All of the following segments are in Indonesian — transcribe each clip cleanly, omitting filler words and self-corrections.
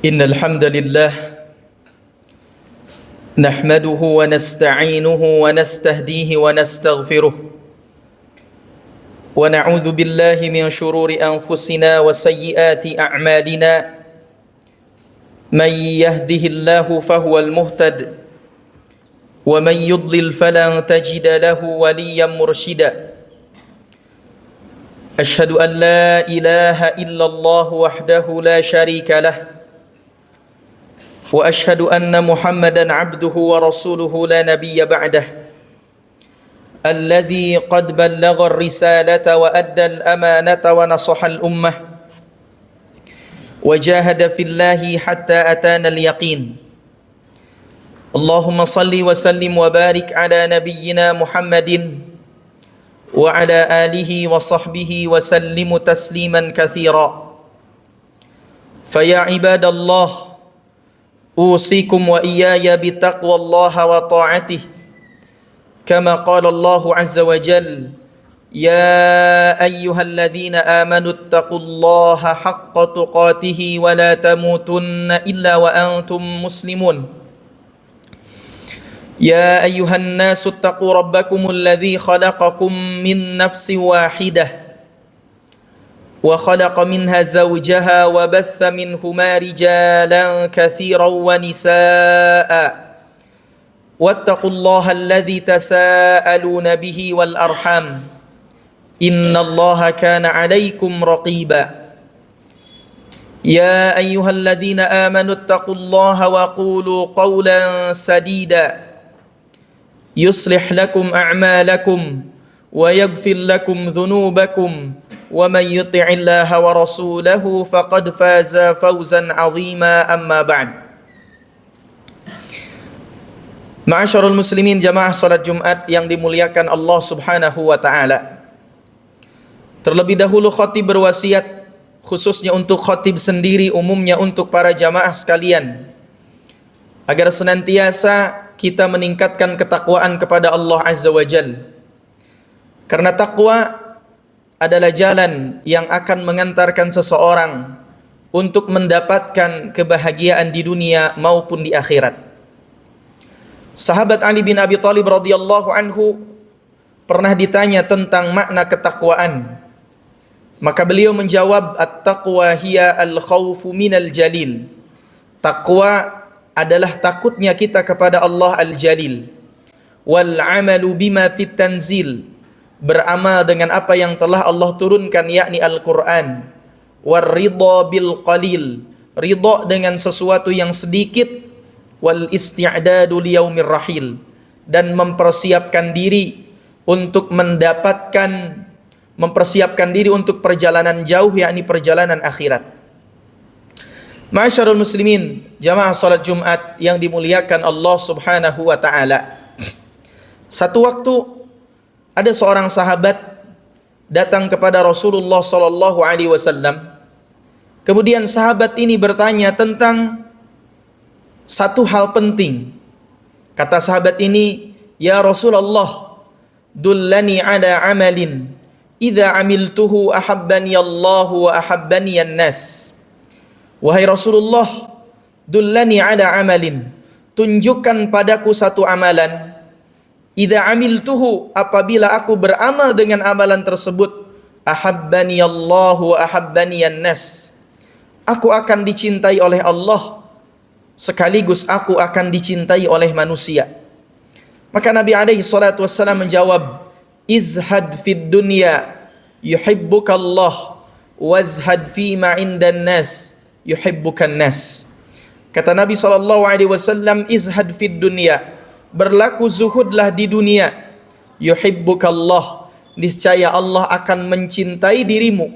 إن الحمد لله نحمده ونستعينه ونستهديه ونستغفره ونعوذ بالله من شرور أنفسنا وسيئات أعمالنا من يهده الله فهو المهتد ومن يضلل فلن تجد له وليا مرشدا أشهد أن لا إله إلا الله وحده لا شريك له وأشهد أن محمدا عبده ورسوله لا نبي بعده الذي قد بلغ الرسالة وأدى الأمانة ونصح الأمة وجاهد في الله حتى أتانا اليقين اللهم صل وسلم وبارك على نبينا محمد وعلى آله وصحبه وسلم تسليما كثيرا فيا عباد الله أوصيكم وإياي بتقوى الله وطاعته كما قال الله عز وجل يا أيها الذين آمنوا اتقوا الله حق تقاته ولا تموتن إلا وأنتم مسلمون يا أيها الناس اتقوا ربكم الذي خلقكم من نفس واحدة وخلق منها زوجها وبث منهما رجالا كثيرا ونساء واتقوا الله الذي تساءلون به والأرحام إن الله كان عليكم رقيبا يا أيها الذين آمنوا اتقوا الله وقولوا قولا سديدا يصلح لكم أعمالكم ويغفر لكم ذنوبكم ومن يطع الله ورسوله فقد فاز فوزا عظيما أما بعد. Ma'asyiral muslimin jamaah salat Jumat yang dimuliakan Allah Subhanahu wa taala. Terlebih dahulu khatib berwasiat khususnya untuk khatib sendiri, umumnya untuk para jamaah sekalian, agar senantiasa kita meningkatkan ketakwaan kepada Allah Azza wa Jalla. Karena takwa adalah jalan yang akan mengantarkan seseorang untuk mendapatkan kebahagiaan di dunia maupun di akhirat. Sahabat Ali bin Abi Thalib radhiyallahu anhu pernah ditanya tentang makna ketakwaan. Maka beliau menjawab, at-taqwa hiya al-khawfu minal jalil. Takwa adalah takutnya kita kepada Allah al-jalil. Wal amalu bima fit tanzil, beramal dengan apa yang telah Allah turunkan, yakni Al-Quran. War ridha bil qalil, ridha dengan sesuatu yang sedikit. Wal isti'dadu liyaumir rahil, dan mempersiapkan diri untuk mempersiapkan diri untuk perjalanan jauh, yakni perjalanan akhirat. Ma'asyiral muslimin, jamaah salat Jumat yang dimuliakan Allah Subhanahu wa taala. Satu waktu ada seorang sahabat datang kepada Rasulullah sallallahu alaihi wasallam. Kemudian sahabat ini bertanya tentang satu hal penting. Kata sahabat ini, "Ya Rasulullah, dullani ala amalin idza amiltuhu ahabbani Allah wa ahabbani an-nas." Wahai Rasulullah, dullani ala amalin, tunjukkan padaku satu amalan. Idza amiltuhu, apabila aku beramal dengan amalan tersebut, ahabbani Allah wa ahabbani an-nas, aku akan dicintai oleh Allah sekaligus aku akan dicintai oleh manusia. Maka Nabi alaihi salatu wassalam menjawab, izhad fid dunya yuhibbuka Allah wazhad fima indan nas yuhibbukan nas. Kata Nabi sallallahu alaihi wasallam, izhad fid dunya, berlaku zuhudlah di dunia, yuhibbuka Allah, niscaya Allah akan mencintai dirimu.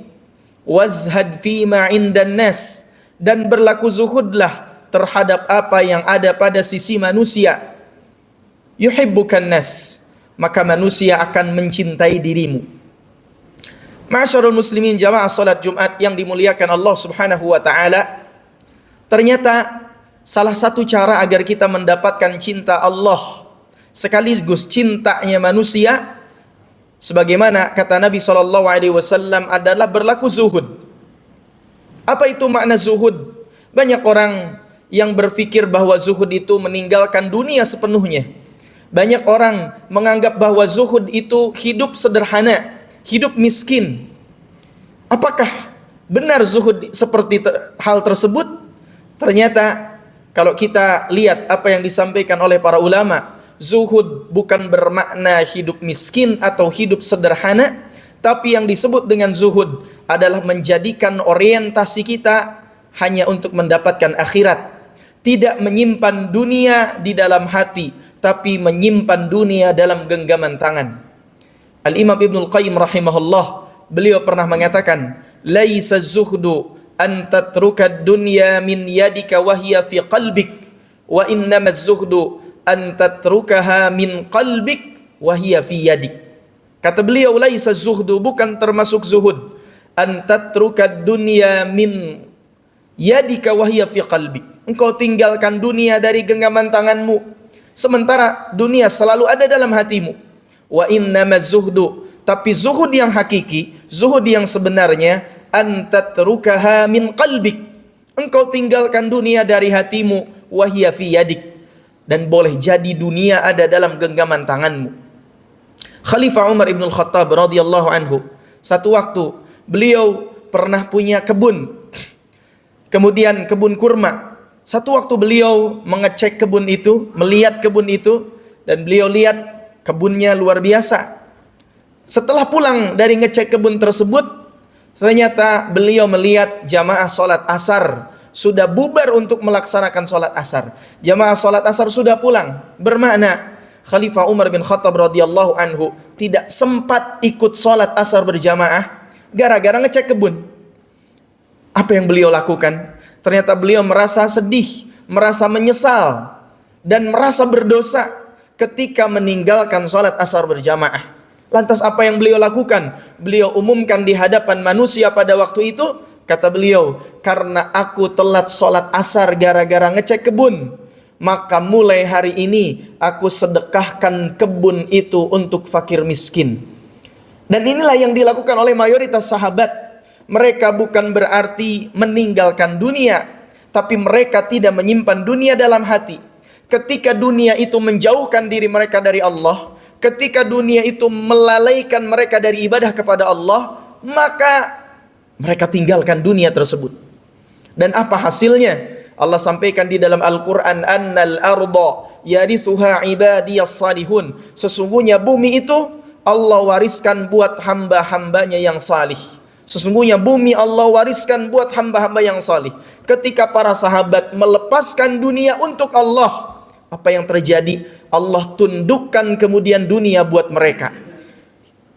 Wazhad fima indan nas, dan berlaku zuhudlah terhadap apa yang ada pada sisi manusia. Yuhibbukan nas, maka manusia akan mencintai dirimu. Ma'asyiral muslimin jamaah salat Jumat yang dimuliakan Allah Subhanahu wa taala, ternyata salah satu cara agar kita mendapatkan cinta Allah sekaligus cintanya manusia, sebagaimana kata Nabi SAW, adalah berlaku zuhud. Apa itu makna zuhud? Banyak orang yang berpikir bahwa zuhud itu meninggalkan dunia sepenuhnya. Banyak orang menganggap bahwa zuhud itu hidup sederhana, hidup miskin. Apakah benar zuhud seperti hal tersebut? Ternyata kalau kita lihat apa yang disampaikan oleh para ulama, zuhud bukan bermakna hidup miskin atau hidup sederhana, tapi yang disebut dengan zuhud adalah menjadikan orientasi kita hanya untuk mendapatkan akhirat. Tidak menyimpan dunia di dalam hati, tapi menyimpan dunia dalam genggaman tangan. Al-Imam Ibnul Qayyim rahimahullah, beliau pernah mengatakan, laisa zuhdu an tatruka dunya min yadika wa hiya fi qalbik, wa innama zuhdu an tatrukaha min qalbik wa hiya fi yadik. Kata beliau, laisa zuhdu, bukan termasuk zuhud, an tatruka dunya min yadika wa hiya fi qalbik. Engkau tinggalkan dunia dari genggaman tanganmu, sementara dunia selalu ada dalam hatimu. Wa innama zuhdu, tapi zuhud yang hakiki, zuhud yang sebenarnya, an tatrukaha min qalbik. Engkau tinggalkan dunia dari hatimu, wa hiya fi yadik, dan boleh jadi dunia ada dalam genggaman tanganmu. Khalifah Umar ibn Khattab radhiyallahu anhu, satu waktu beliau pernah punya kebun, kemudian kebun kurma. Satu waktu beliau mengecek kebun itu, melihat kebun itu, dan beliau lihat kebunnya luar biasa. Setelah pulang dari ngecek kebun tersebut, ternyata beliau melihat jamaah sholat asar sudah bubar untuk melaksanakan sholat asar. Jamaah sholat asar sudah pulang. Bermakna Khalifah Umar bin Khattab radhiyallahu anhu tidak sempat ikut sholat asar berjamaah gara-gara ngecek kebun. Apa yang beliau lakukan? Ternyata beliau merasa sedih, merasa menyesal, dan merasa berdosa ketika meninggalkan sholat asar berjamaah. Lantas apa yang beliau lakukan? Beliau umumkan di hadapan manusia pada waktu itu, kata beliau, karena aku telat sholat asar gara-gara ngecek kebun, maka mulai hari ini aku sedekahkan kebun itu untuk fakir miskin. Dan inilah yang dilakukan oleh mayoritas sahabat. Mereka bukan berarti meninggalkan dunia, tapi mereka tidak menyimpan dunia dalam hati. Ketika dunia itu menjauhkan diri mereka dari Allah, ketika dunia itu melalaikan mereka dari ibadah kepada Allah, maka mereka tinggalkan dunia tersebut. Dan apa hasilnya? Allah sampaikan di dalam Al-Quran, annal arda yarithuha ibadiyas salihun. Sesungguhnya bumi itu Allah wariskan buat hamba-hambanya yang salih. Sesungguhnya bumi Allah wariskan buat hamba-hamba yang salih. Ketika para sahabat melepaskan dunia untuk Allah, apa yang terjadi? Allah tundukkan kemudian dunia buat mereka.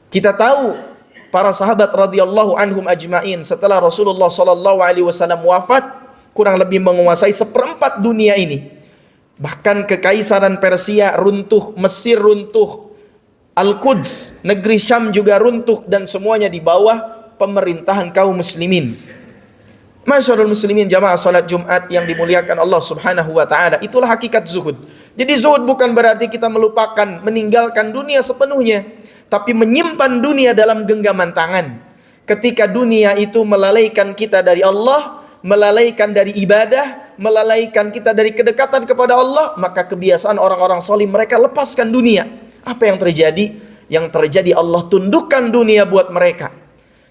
Kita tahu para sahabat radhiyallahu anhum ajmain setelah Rasulullah sallallahu alaihi wasallam wafat, kurang lebih menguasai 1/4 dunia ini. Bahkan kekaisaran Persia runtuh, Mesir runtuh, Al-Quds, negeri Syam juga runtuh, dan semuanya di bawah pemerintahan kaum muslimin. Masyarul muslimin, jamaah salat Jumat yang dimuliakan Allah Subhanahu wa taala, itulah hakikat zuhud. Jadi zuhud bukan berarti kita melupakan, meninggalkan dunia sepenuhnya, tapi menyimpan dunia dalam genggaman tangan. Ketika dunia itu melalaikan kita dari Allah, melalaikan dari ibadah, melalaikan kita dari kedekatan kepada Allah, maka kebiasaan orang-orang salih, mereka lepaskan dunia. Apa yang terjadi? Yang terjadi Allah tundukkan dunia buat mereka.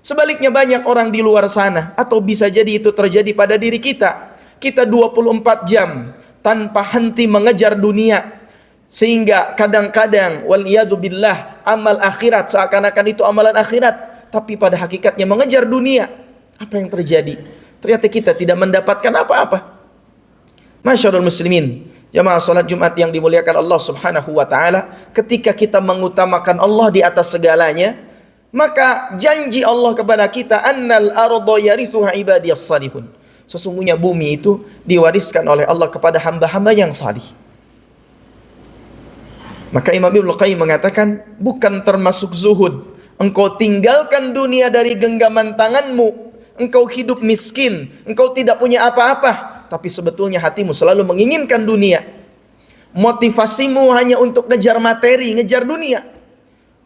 Sebaliknya banyak orang di luar sana, atau bisa jadi itu terjadi pada diri kita. Kita 24 jam tanpa henti mengejar dunia, sehingga kadang-kadang waliyadzubillah amal akhirat seakan-akan itu amalan akhirat, tapi pada hakikatnya mengejar dunia. Apa yang terjadi? Ternyata kita tidak mendapatkan apa-apa. Masyarul muslimin, jamaah salat Jumat yang dimuliakan Allah Subhanahu wa taala, ketika kita mengutamakan Allah di atas segalanya, maka janji Allah kepada kita, annal arda yarithuha ibadiyas salihun. Sesungguhnya bumi itu diwariskan oleh Allah kepada hamba-hamba yang salih. Maka Imam Ibnul Qayyim mengatakan, bukan termasuk zuhud engkau tinggalkan dunia dari genggaman tanganmu, engkau hidup miskin, engkau tidak punya apa-apa, tapi sebetulnya hatimu selalu menginginkan dunia. Motivasimu hanya untuk ngejar materi, ngejar dunia.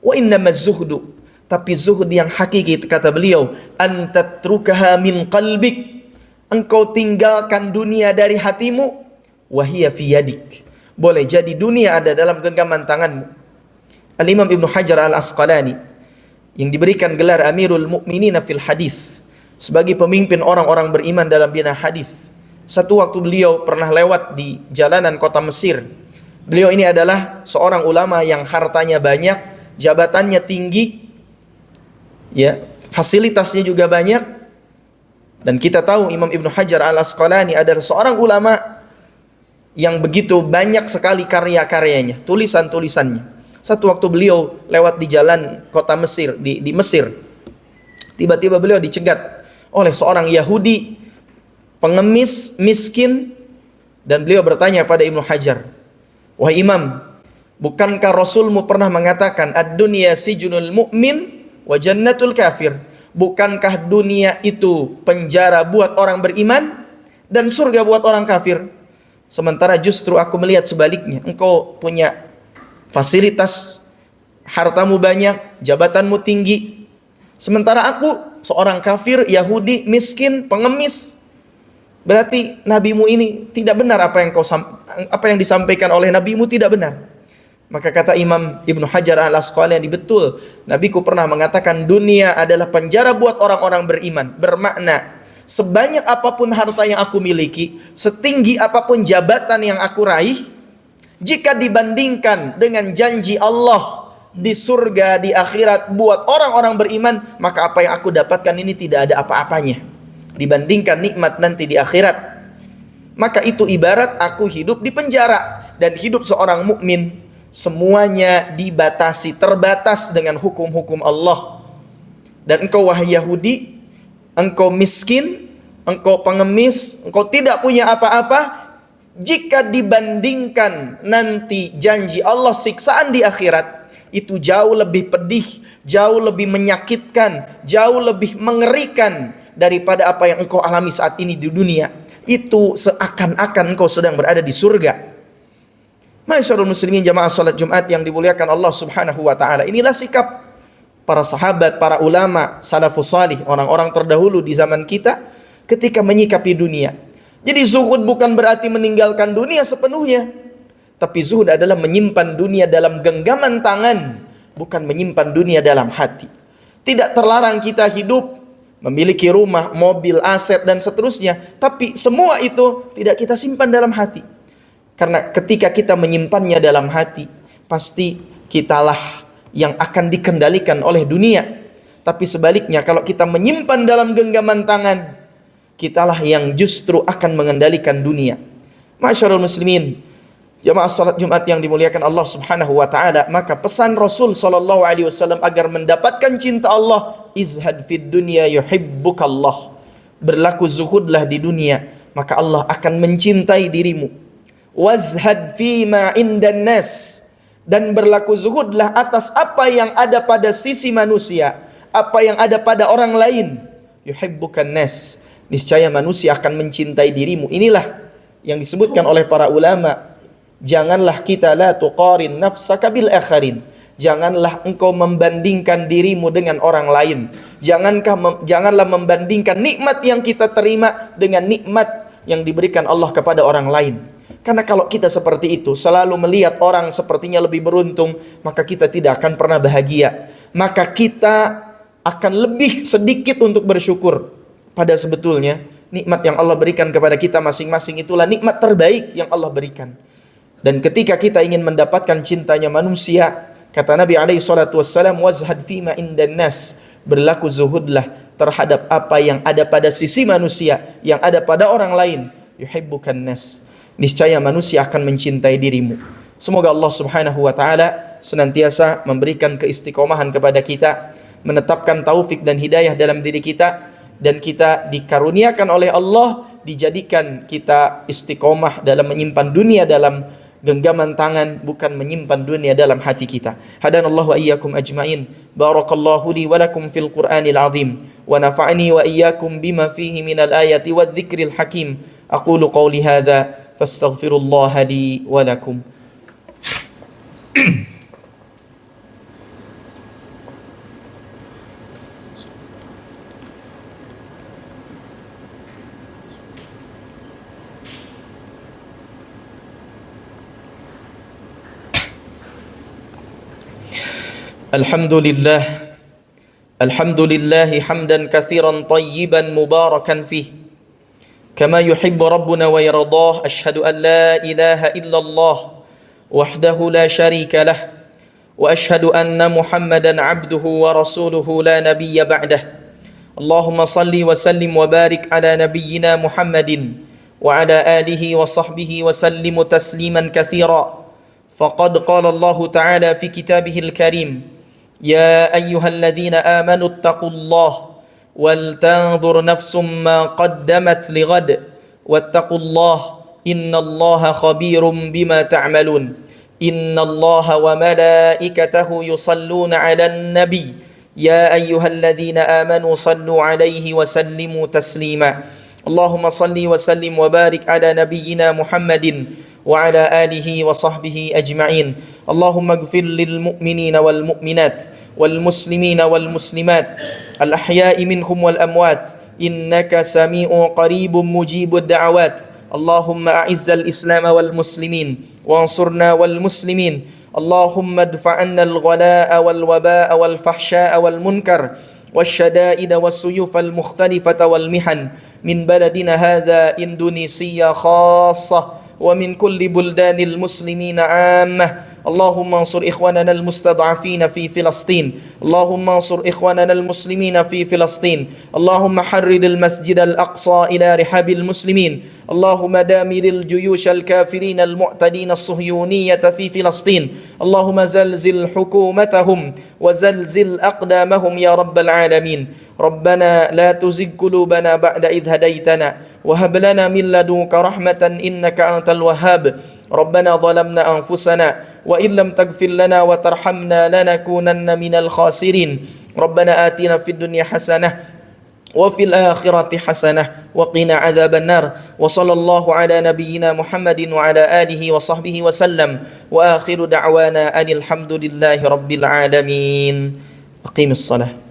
Wa innamaz zuhdu, tapi zuhud yang hakiki, kata beliau, antatrukaha min qalbik, engkau tinggalkan dunia dari hatimu, wahiyya fi yadik. Boleh jadi dunia ada dalam genggaman tanganmu. Al-Imam Ibnu Hajar Al-Asqalani yang diberikan gelar Amirul Mukminin fil Hadis sebagai pemimpin orang-orang beriman dalam bidang hadis. Satu waktu beliau pernah lewat di jalanan kota Mesir. Beliau ini adalah seorang ulama yang hartanya banyak, jabatannya tinggi, ya, fasilitasnya juga banyak. Dan kita tahu Imam Ibnu Hajar Al-Asqalani adalah seorang ulama yang begitu banyak sekali karya-karyanya, tulisan-tulisannya. Satu waktu beliau lewat di jalan kota Mesir, di Mesir. Tiba-tiba beliau dicegat oleh seorang Yahudi, pengemis, miskin. Dan beliau bertanya pada Ibnu Hajar, "Wahai Imam, bukankah Rasulmu pernah mengatakan ad-dunya sijnul mu'min wa jannatul kafir? Bukankah dunia itu penjara buat orang beriman dan surga buat orang kafir? Sementara justru aku melihat sebaliknya. Engkau punya fasilitas, hartamu banyak, jabatanmu tinggi. Sementara aku seorang kafir, Yahudi, miskin, pengemis. Berarti nabimu ini tidak benar, apa yang disampaikan oleh nabimu tidak benar." Maka kata Imam Ibnu Hajar Al-Asqalani, betul, nabiku pernah mengatakan dunia adalah penjara buat orang-orang beriman. Bermakna sebanyak apapun harta yang aku miliki, setinggi apapun jabatan yang aku raih, jika dibandingkan dengan janji Allah di surga, di akhirat buat orang-orang beriman, maka apa yang aku dapatkan ini tidak ada apa-apanya dibandingkan nikmat nanti di akhirat. Maka itu ibarat aku hidup di penjara, dan hidup seorang mukmin semuanya dibatasi, terbatas dengan hukum-hukum Allah. Dan engkau wahai Yahudi, engkau miskin, engkau pengemis, engkau tidak punya apa-apa, jika dibandingkan nanti janji Allah siksaan di akhirat, itu jauh lebih pedih, jauh lebih menyakitkan, jauh lebih mengerikan daripada apa yang engkau alami saat ini di dunia. Itu seakan-akan engkau sedang berada di surga. Masyarul muslimin jamaah salat Jumat yang dimuliakan Allah Subhanahu wa taala. Inilah sikap para sahabat, para ulama, salafus salih, orang-orang terdahulu di zaman kita ketika menyikapi dunia. Jadi zuhud bukan berarti meninggalkan dunia sepenuhnya, tapi zuhud adalah menyimpan dunia dalam genggaman tangan, bukan menyimpan dunia dalam hati. Tidak terlarang kita hidup, memiliki rumah, mobil, aset dan seterusnya, tapi semua itu tidak kita simpan dalam hati. Karena ketika kita menyimpannya dalam hati, pasti kitalah yang akan dikendalikan oleh dunia. Tapi sebaliknya, kalau kita menyimpan dalam genggaman tangan, kitalah yang justru akan mengendalikan dunia. Masyarul muslimin, jamaah salat Jumat yang dimuliakan Allah Subhanahu wa taala, maka pesan Rasul sallallahu alaihi wasallam agar mendapatkan cinta Allah, izhad fid dunya yuhibbukallah. Berlaku zuhudlah di dunia, maka Allah akan mencintai dirimu. Wazhad fima indan nas, dan berlaku zuhudlah atas apa yang ada pada sisi manusia, apa yang ada pada orang lain. Yuhibbukan nas, niscaya manusia akan mencintai dirimu. Inilah yang disebutkan oleh para ulama. Janganlah kita la tuqarin nafsaka bil akharin. Janganlah engkau membandingkan dirimu dengan orang lain. Janganlah membandingkan nikmat yang kita terima dengan nikmat yang diberikan Allah kepada orang lain. Karena kalau kita seperti itu, selalu melihat orang sepertinya lebih beruntung, maka kita tidak akan pernah bahagia. Maka kita akan lebih sedikit untuk bersyukur. Pada sebetulnya nikmat yang Allah berikan kepada kita masing-masing itulah nikmat terbaik yang Allah berikan. Dan ketika kita ingin mendapatkan cintanya manusia, kata Nabi alaihi salatu wassalam, wazhad fima indan nas, berlaku zuhudlah terhadap apa yang ada pada sisi manusia, yang ada pada orang lain. Yuhibbukan nas, niscaya manusia akan mencintai dirimu. Semoga Allah Subhanahu wa taala senantiasa memberikan keistiqomahan kepada kita, menetapkan taufik dan hidayah dalam diri kita, dan kita dikaruniakan oleh Allah, dijadikan kita istiqomah dalam menyimpan dunia dalam genggaman tangan, bukan menyimpan dunia dalam hati kita. Hadanallahu wa iyyakum ajmain. Barakallahu li wa lakum fil Qur'anil azim, wa nafa'ani wa iyyakum bima fihi minal ayati wadh-dhikril hakim. Aqulu qawli hadza fastaghfirullaha li wa lakum. Alhamdulillah. Alhamdulillah hamdan katsiran tayyiban mubarakan fih. Kama yuhibbu rabbuna wa yardah. Asyhadu an la ilaha illallah wahdahu la syarika lah. Wa asyhadu anna Muhammadan abduhu wa rasuluhu la nabiyya ba'dah. Allahumma salli wa sallim wa barik ala nabiyyina Muhammadin wa ala alihi wa sahbihi wa sallimu tasliman katsira. Faqad qala Allah Ta'ala fi kitabihil karim, ya ayyuhalladzina amanu ittaqullaha wal tanzur nafsum ma qaddamat lighad wattaqullaha innallaha khabirum bima ta'malun. Innallaha wa malaikatahu yusalluna 'alan nabi ya ayyuhalladzina amanu sallu 'alaihi wa sallimu taslima. Allahumma salli wa sallim wa barik ala nabiyyina Muhammadin wa ala alihi wa sahbihi ajma'in. Allahumma ighfir lil mu'minina wal mu'minat wal muslimina wal muslimat al ahya'i minhum wal amwat innaka sami'un qaribun mujibud da'awat. Allahumma a'izzal islam wal muslimin wansurna wal muslimin. Allahumma adfa' 'anna al ghalaa'a wal wabaa'a wal fahsyaa'a wal munkar والشدائد والسيوف المختلفة والمحن من بلدنا هذا إندونيسيا خاصة ومن كل بلدان المسلمين عامة. اللهم انصر إخواننا المستضعفين في فلسطين. اللهم انصر إخواننا المسلمين في فلسطين. اللهم حرر المسجد الأقصى إلى رحاب المسلمين. اللهم دامر الجيوش الكافرين المعتدين الصهيونية في فلسطين. اللهم زلزل حكومتهم وزلزل أقدامهم يا رب العالمين. ربنا لا تزغ قلوبنا بعد إذ هديتنا وهب لنا من لدنك رحمة إنك أنت الوهاب. ربنا ظلمنا أنفسنا وإن لم تغفر لنا وترحمنا لنكونن من الخاسرين. ربنا آتنا في الدنيا حسنة وفي الآخرة حسنة وقنا عذاب النار. وصلى الله على نبينا محمد وعلى آله وصحبه وسلم وآخر دعوانا أن الحمد لله رب العالمين. أقيم الصلاة.